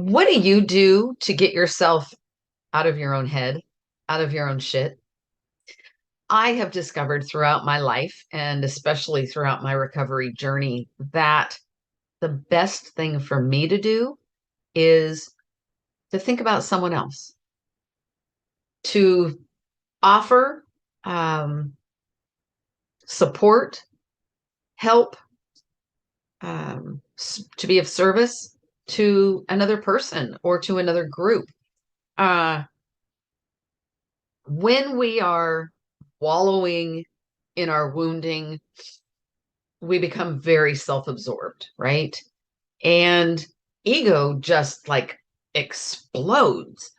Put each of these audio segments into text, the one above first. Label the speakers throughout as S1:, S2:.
S1: What do you do to get yourself out of your own head, out of your own shit? I have discovered throughout my life, and especially throughout my recovery journey, that the best thing for me to do is to think about someone else, to offer um, support, help, to be of service to another person or to another group. Uh, when we are wallowing in our wounding, we become very self-absorbed, right? And ego just like explodes.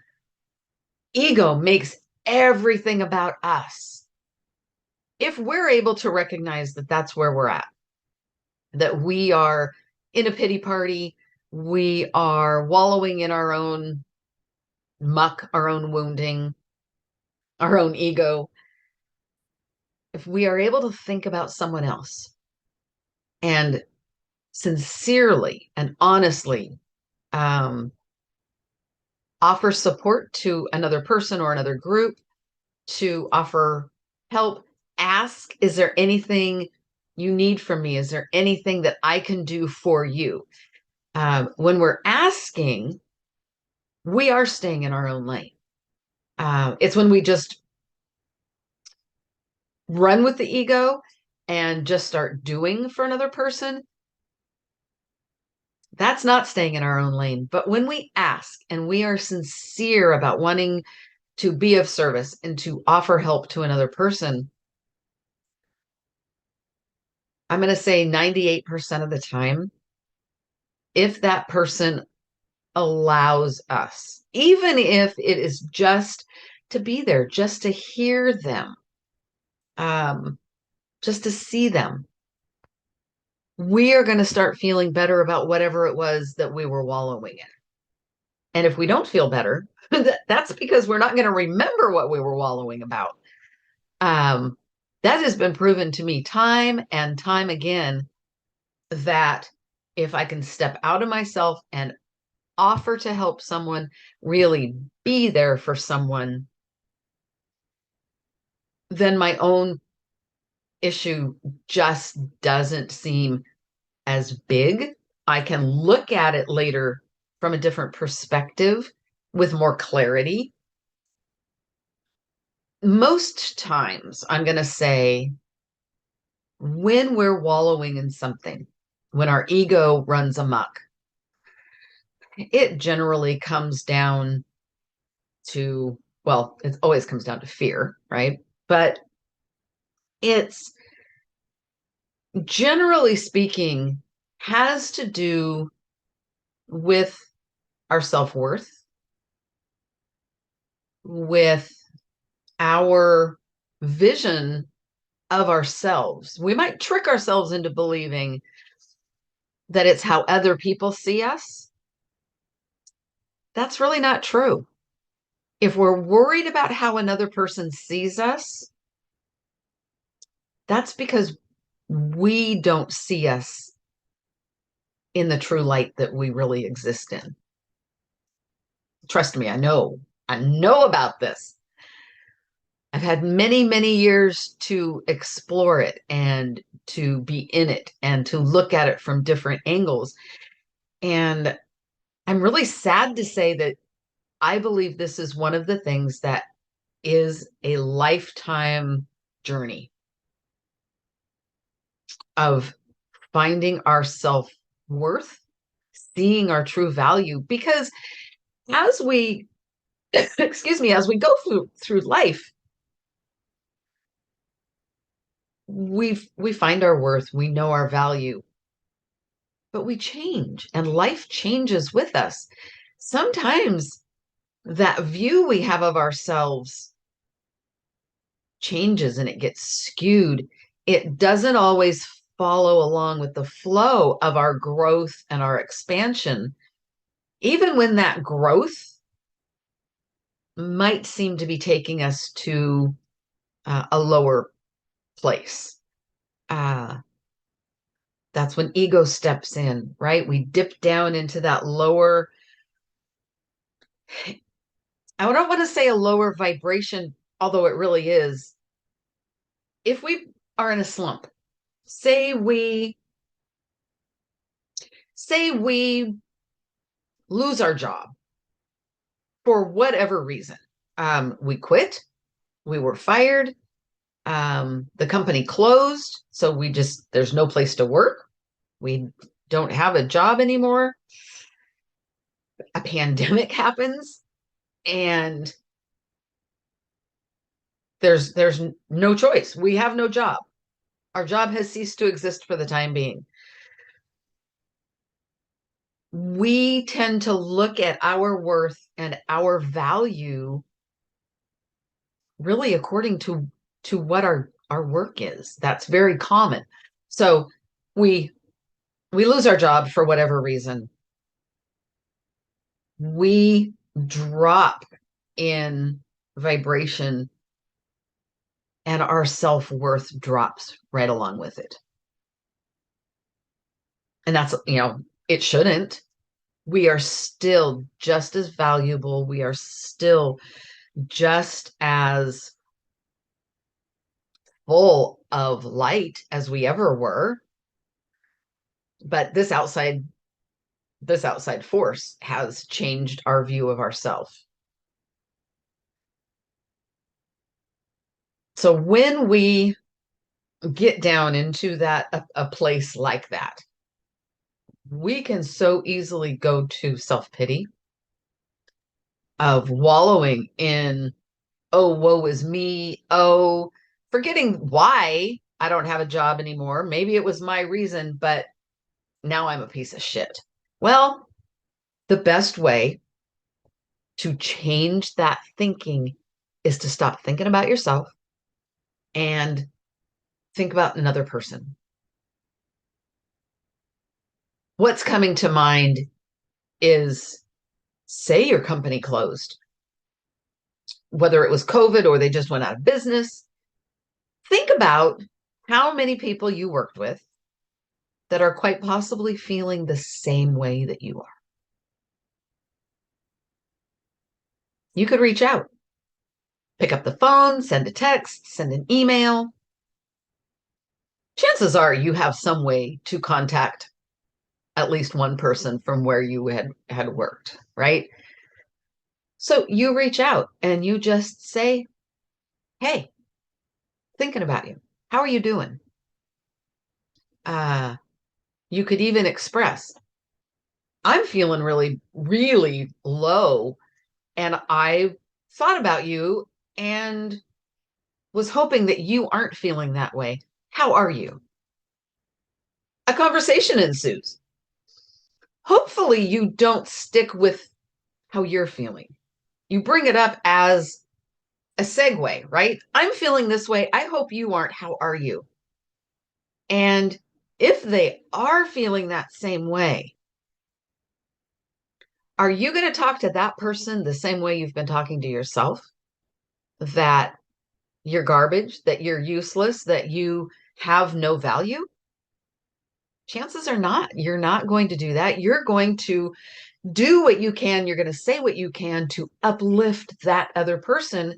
S1: Ego makes everything about us. If we're able to recognize that that's where we're at, that we are in a pity party, we are wallowing in our own muck, our own wounding, our own ego, if we are able to think about someone else and sincerely and honestly um, offer support to another person or another group, to offer help, ask, is there anything you need from me? Is there anything that I can do for you? When we're asking, we are staying in our own lane. It's when we just run with the ego and just start doing for another person. That's not staying in our own lane. But when we ask and we are sincere about wanting to be of service and to offer help to another person, I'm going to say 98% of the time, if that person allows us, even if it is just to be there, just to hear them, um, just to see them, we are going to start feeling better about whatever it was that we were wallowing in. And if we don't feel better, that's because we're not going to remember what we were wallowing about. Um, that has been proven to me time and time again that if I can step out of myself and offer to help someone, really be there for someone, then my own issue just doesn't seem as big. I can look at it later from a different perspective with more clarity. Most times, I'm going to say, when we're wallowing in something, when our ego runs amok, it generally comes down to, well, it always comes down to fear, right? But it's generally speaking has to do with our self-worth, with our vision of ourselves. We might trick ourselves into believing that it's how other people see us. That's really not true. If we're worried about how another person sees us, that's because we don't see us in the true light that we really exist in. Trust me, I know about this. I've had many, many years to explore it and to be in it and to look at it from different angles. And I'm really sad to say that I believe this is one of the things that is a lifetime journey of finding our self-worth, seeing our true value. Because as we, excuse me, as we go through life, we find our worth, we know our value, but we change and life changes with us. Sometimes that view we have of ourselves changes and it gets skewed. It doesn't always follow along with the flow of our growth and our expansion, even when that growth might seem to be taking us to a lower place. Uh, that's when ego steps in, right? We dip down into that lower I don't want to say a lower vibration, although it really is. If we are in a slump, say we say we lose our job for whatever reason. We quit, we were fired, the company closed, so there's no place to work. We don't have a job anymore. A pandemic happens, and there's no choice. We have no job. Our job has ceased to exist for the time being. We tend to look at our worth and our value really according to what our work is. That's very common. So we we lose our job for whatever reason. We drop in vibration, and our self-worth drops right along with it. And that's, it shouldn't. We are still just as valuable. We are still just as full of light as we ever were. But this outside force has changed our view of ourselves. So when we get down into a place like that, we can so easily go to self-pity, of wallowing in, oh, woe is me. Oh, forgetting why I don't have a job anymore. Maybe it was my reason, but now I'm a piece of shit. Well, the best way to change that thinking is to stop thinking about yourself and think about another person. What's coming to mind is, say your company closed, whether it was COVID or they just went out of business. Think about how many people you worked with that are quite possibly feeling the same way that you are. You could reach out, pick up the phone, send a text, send an email. Chances are you have some way to contact at least one person from where you had worked, right? So you reach out and you just say, hey, thinking about you. How are you doing? Uh, you could even express, I'm feeling really, really low, and I thought about you and was hoping that you aren't feeling that way. How are you? A conversation ensues. Hopefully, you don't stick with how you're feeling. You bring it up as a segue, right? I'm feeling this way. I hope you aren't. How are you? And if they are feeling that same way, are you going to talk to that person the same way you've been talking to yourself? That you're garbage, that you're useless, that you have no value? Chances are not, you're not going to do that. You're going to do what you can. You're going to say what you can to uplift that other person.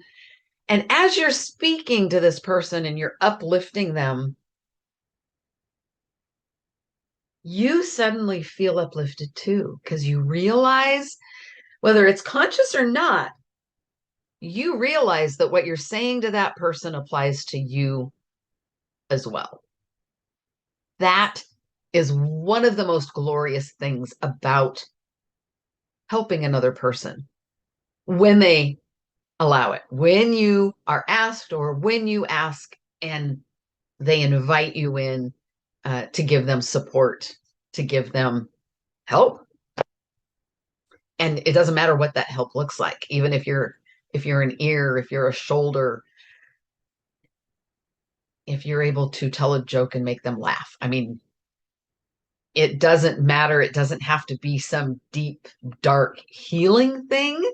S1: And as you're speaking to this person and you're uplifting them, you suddenly feel uplifted too, because you realize, whether it's conscious or not, you realize that what you're saying to that person applies to you as well. That is one of the most glorious things about helping another person, when they allow it, when you are asked, or when you ask and they invite you in, to give them support, to give them help. And it doesn't matter what that help looks like, even if you're an ear, if you're a shoulder, if you're able to tell a joke and make them laugh. I mean, it doesn't matter. It doesn't have to be some deep, dark healing thing.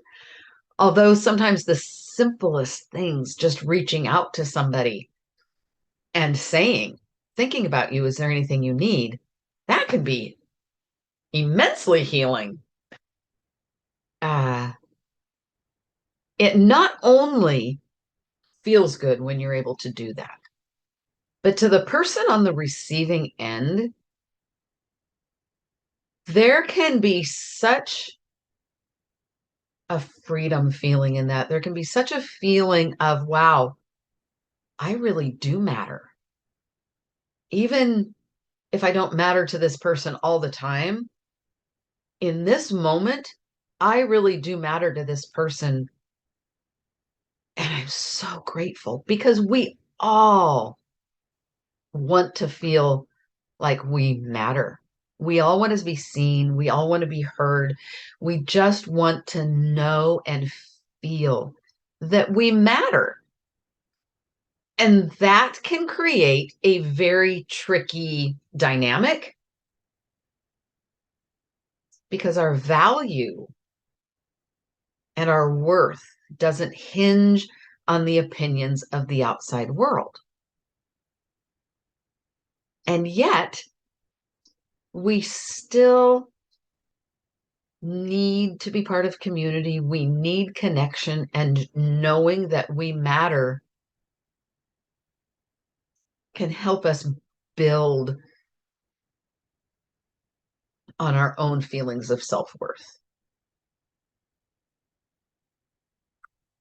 S1: Although sometimes the simplest things, just reaching out to somebody and saying, thinking about you, is there anything you need? That could be immensely healing. it not only feels good when you're able to do that, but to the person on the receiving end, there can be such a freedom feeling in that. There can be such a feeling of, wow, I really do matter. Even if I don't matter to this person all the time, in this moment, I really do matter to this person. And I'm so grateful because we all want to feel like we matter. We all want to be seen. We all want to be heard. We just want to know and feel that we matter. And that can create a very tricky dynamic because our value and our worth doesn't hinge on the opinions of the outside world. And yet, we still need to be part of community. We need connection, and knowing that we matter can help us build on our own feelings of self-worth.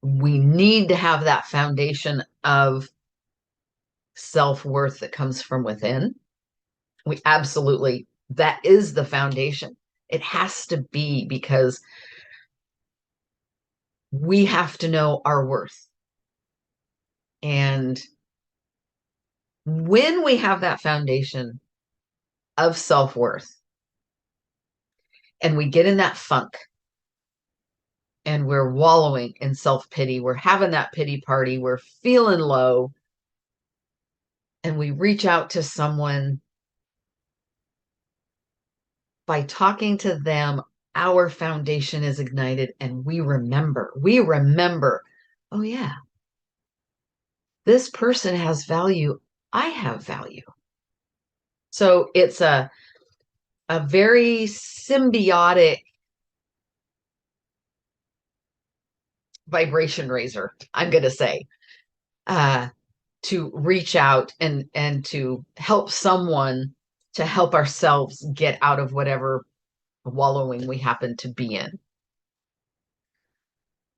S1: We need to have that foundation of self-worth that comes from within. We absolutely, that is the foundation. It has to be because we have to know our worth. And when we have that foundation of self-worth and we get in that funk and we're wallowing in self-pity, we're having that pity party, we're feeling low, and we reach out to someone, by talking to them, our foundation is ignited and we remember, oh yeah, this person has value. I have value. So it's a very symbiotic vibration raiser, I'm going to say, uh, to reach out and to help someone, to help ourselves get out of whatever wallowing we happen to be in.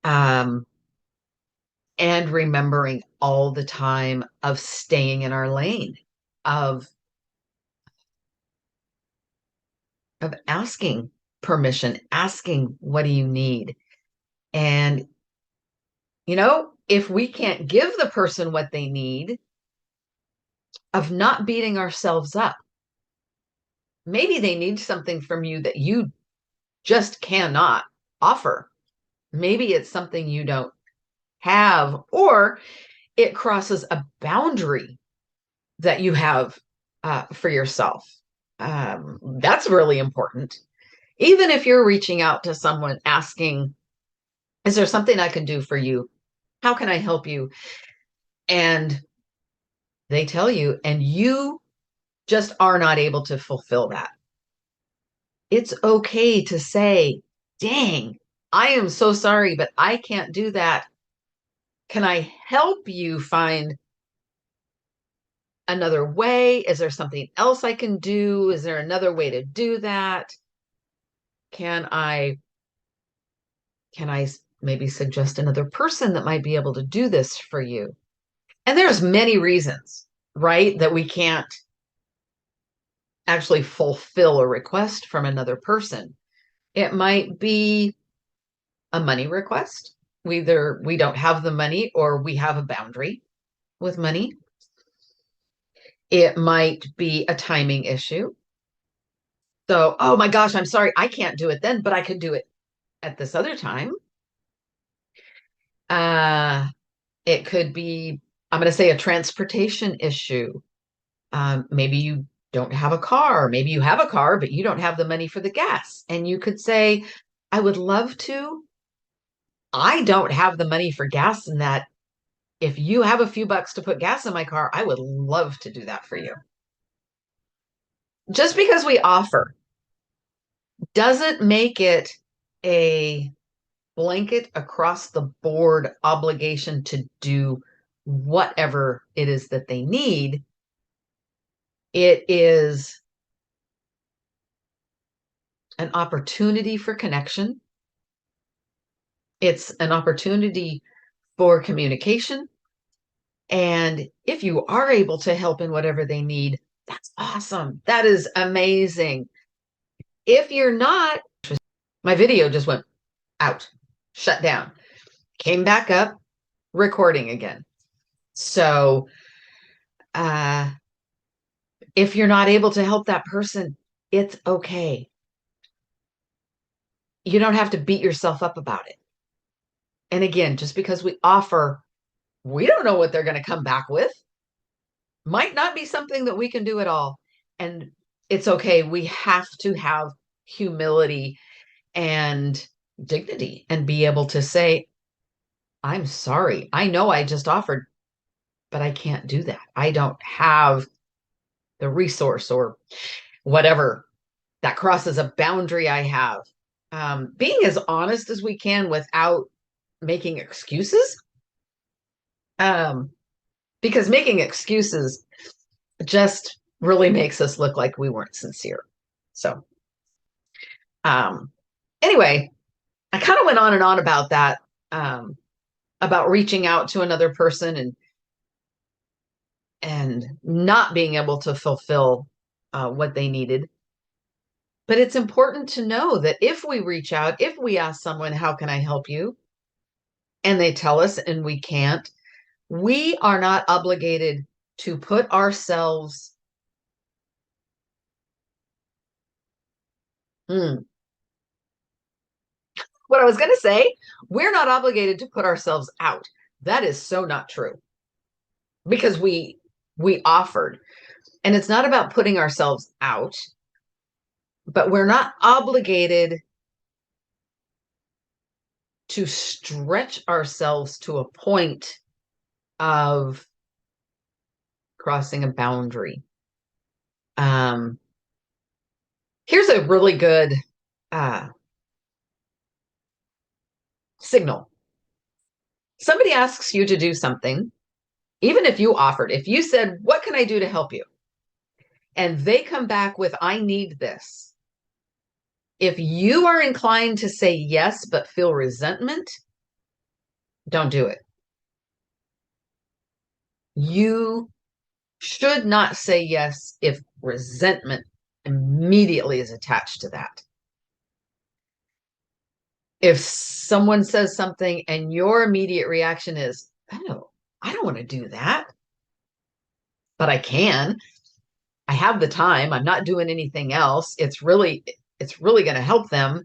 S1: Um, and remembering all the time of staying in our lane, of asking permission, asking, what do you need? And, if we can't give the person what they need, of not beating ourselves up. Maybe they need something from you that you just cannot offer. Maybe it's something you don't have, or it crosses a boundary that you have for yourself. That's really important. Even if you're reaching out to someone asking, is there something I can do for you? How can I help you? And they tell you, and you just are not able to fulfill that. It's okay to say, dang, I am so sorry, but I can't do that. Can I help you find another way? Is there something else I can do? Is there another way to do that? Can I maybe suggest another person that might be able to do this for you? And there's many reasons, right, that we can't actually fulfill a request from another person. It might be a money request. Either we don't have the money or we have a boundary with money. It might be a timing issue. So, oh my gosh, I'm sorry, I can't do it then, but I could do it at this other time. Uh, it could be, I'm going to say, a transportation issue. Maybe you don't have a car. Maybe you have a car, but you don't have the money for the gas. And you could say, I would love to. I don't have the money for gas, and that if you have a few bucks to put gas in my car, I would love to do that for you. Just because we offer doesn't make it a blanket across the board obligation to do whatever it is that they need. It is an opportunity for connection. It's an opportunity for communication. And if you are able to help in whatever they need, that's awesome. That is amazing. If you're not, my video just went out, shut down, came back up, recording again. So if you're not able to help that person, it's okay. You don't have to beat yourself up about it. And again, just because we offer, we don't know what they're going to come back with. Might not be something that we can do at all. And it's okay. We have to have humility and dignity and be able to say, I'm sorry. I know I just offered, but I can't do that. I don't have the resource or whatever that crosses a boundary I have. Being as honest as we can without making excuses. Because making excuses just really makes us look like we weren't sincere. So, anyway, I kind of went on and on about that, about reaching out to another person and not being able to fulfill what they needed. But it's important to know that if we reach out, if we ask someone, how can I help you? And they tell us and we can't, we are not obligated to put ourselves what I was going to say, we're not obligated to put ourselves out. That is so not true. Because we offered. And it's not about putting ourselves out, but we're not obligated to stretch ourselves to a point of crossing a boundary. Here's a really good signal. Somebody asks you to do something, even if you offered, if you said, what can I do to help you? And they come back with, I need this. If you are inclined to say yes, but feel resentment, don't do it. You should not say yes if resentment immediately is attached to that. If someone says something and your immediate reaction is, oh, I don't want to do that, but I can. I have the time. I'm not doing anything else. It's really going to help them.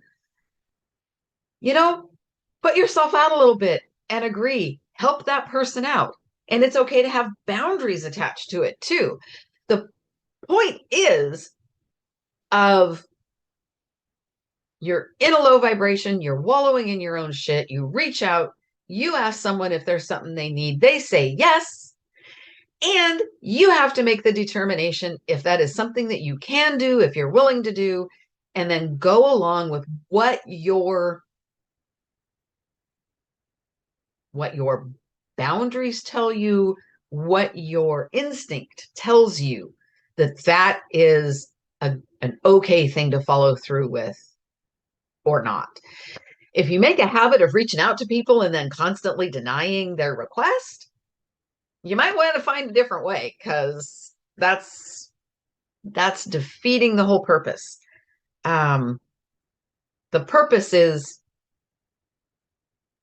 S1: Put yourself out a little bit and agree. Help that person out. And it's okay to have boundaries attached to it too. The point is of you're in a low vibration, you're wallowing in your own shit, you reach out, you ask someone if there's something they need, they say yes, and you have to make the determination if that is something that you can do, if you're willing to do, and then go along with what your boundaries tell you, what your instinct tells you that is an okay thing to follow through with or not. If you make a habit of reaching out to people and then constantly denying their request, you might want to find a different way, because that's defeating the whole purpose. The purpose is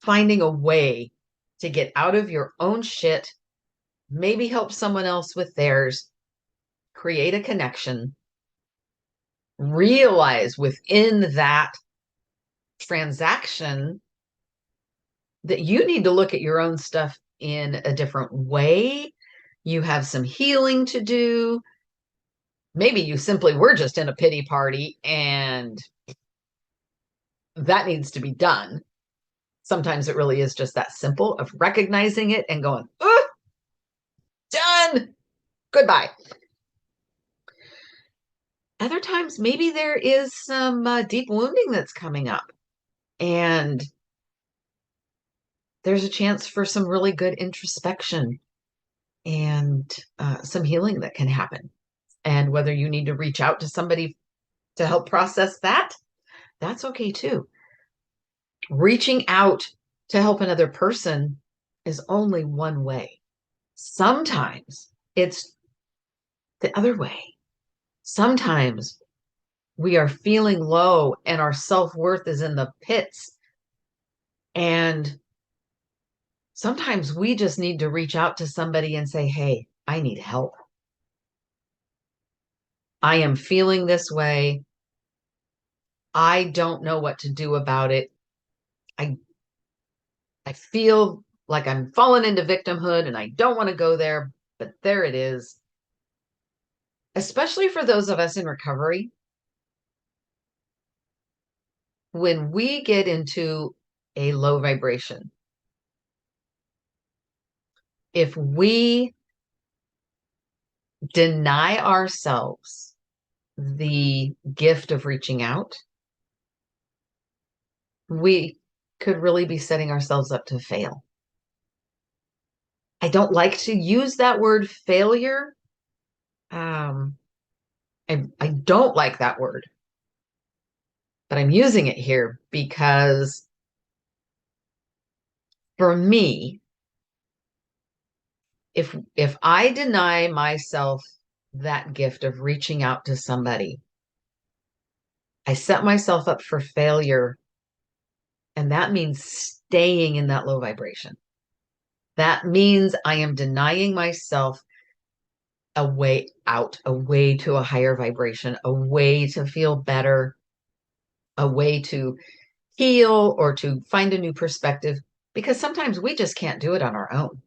S1: finding a way to get out of your own shit, maybe help someone else with theirs, create a connection, realize within that transaction that you need to look at your own stuff in a different way. You have some healing to do. Maybe you simply were just in a pity party and that needs to be done. Sometimes it really is just that simple of recognizing it and going, oh, done, goodbye. Other times, maybe there is some deep wounding that's coming up. And there's a chance for some really good introspection and some healing that can happen. And whether you need to reach out to somebody to help process that, that's okay too. Reaching out to help another person is only one way. Sometimes it's the other way. Sometimes we are feeling low and our self-worth is in the pits. And sometimes we just need to reach out to somebody and say, hey, I need help. I am feeling this way. I don't know what to do about it. I I feel like I'm falling into victimhood and I don't want to go there, but there it is. Especially for those of us in recovery, when we get into a low vibration, if we deny ourselves the gift of reaching out, we could really be setting ourselves up to fail. I don't like to use that word failure. I don't like that word, but I'm using it here because for me, if I deny myself that gift of reaching out to somebody, I set myself up for failure, and that means staying in that low vibration. That means I am denying myself a way out, a way to a higher vibration, a way to feel better, a way to heal or to find a new perspective, because sometimes we just can't do it on our own.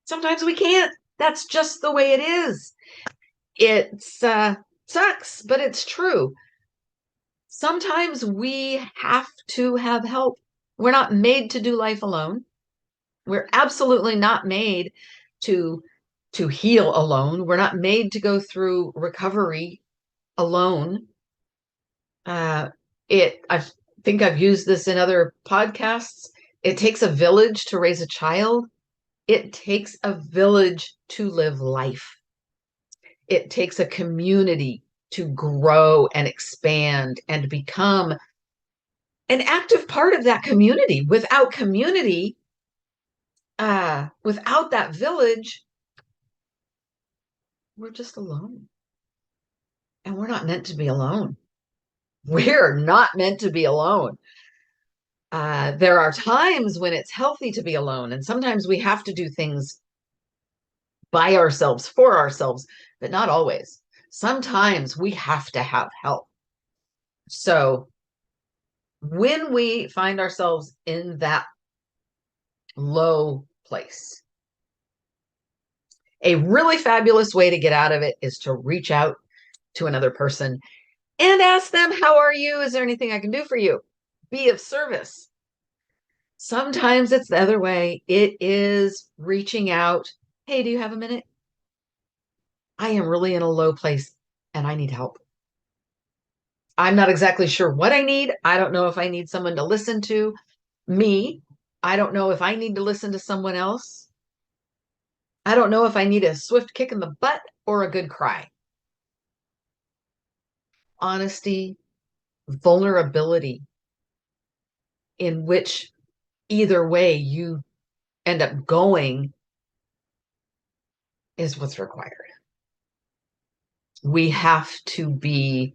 S1: Sometimes we can't. That's just the way it is. It's sucks, but it's true. Sometimes we have to have help. We're not made to do life alone. We're absolutely not made to to heal alone. We're not made to go through recovery alone. Uh, I think I've used this in other podcasts. It takes a village to raise a child. It takes a village to live life. It takes a community to grow and expand and become an active part of that community. Without community, without that village, we're just alone. And we're not meant to be alone. We're not meant to be alone. There are times when it's healthy to be alone, and sometimes we have to do things by ourselves, for ourselves, but not always. Sometimes we have to have help. So when we find ourselves in that low place, a really fabulous way to get out of it is to reach out to another person and ask them, how are you? Is there anything I can do for you? Be of service. Sometimes it's the other way. It is reaching out. Hey, do you have a minute? I am really in a low place and I need help. I'm not exactly sure what I need. I don't know if I need someone to listen to me. I don't know if I need to listen to someone else. I don't know if I need a swift kick in the butt or a good cry. Honesty, vulnerability, in which either way you end up going is what's required. We have to be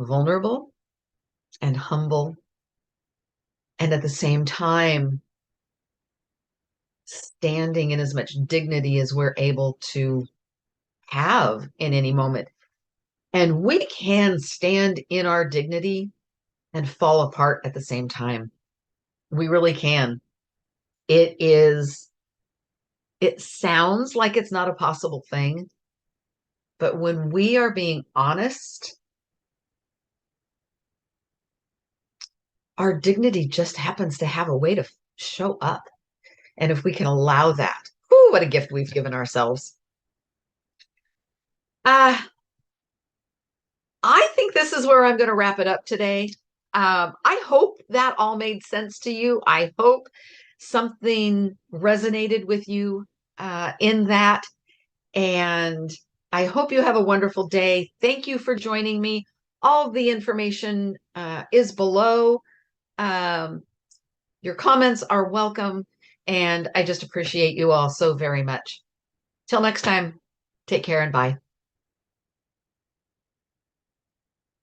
S1: vulnerable and humble, and at the same time, standing in as much dignity as we're able to have in any moment. And we can stand in our dignity and fall apart at the same time. We really can. It sounds like it's not a possible thing, but when we are being honest, our dignity just happens to have a way to show up. And if we can allow that, whew, what a gift we've given ourselves. Uh, I think this is where I'm going to wrap it up today. I hope that all made sense to you. I hope something resonated with you in that. And I hope you have a wonderful day. Thank you for joining me. All the information is below. Um, your comments are welcome. And I just appreciate you all so very much. Till next time, take care and bye.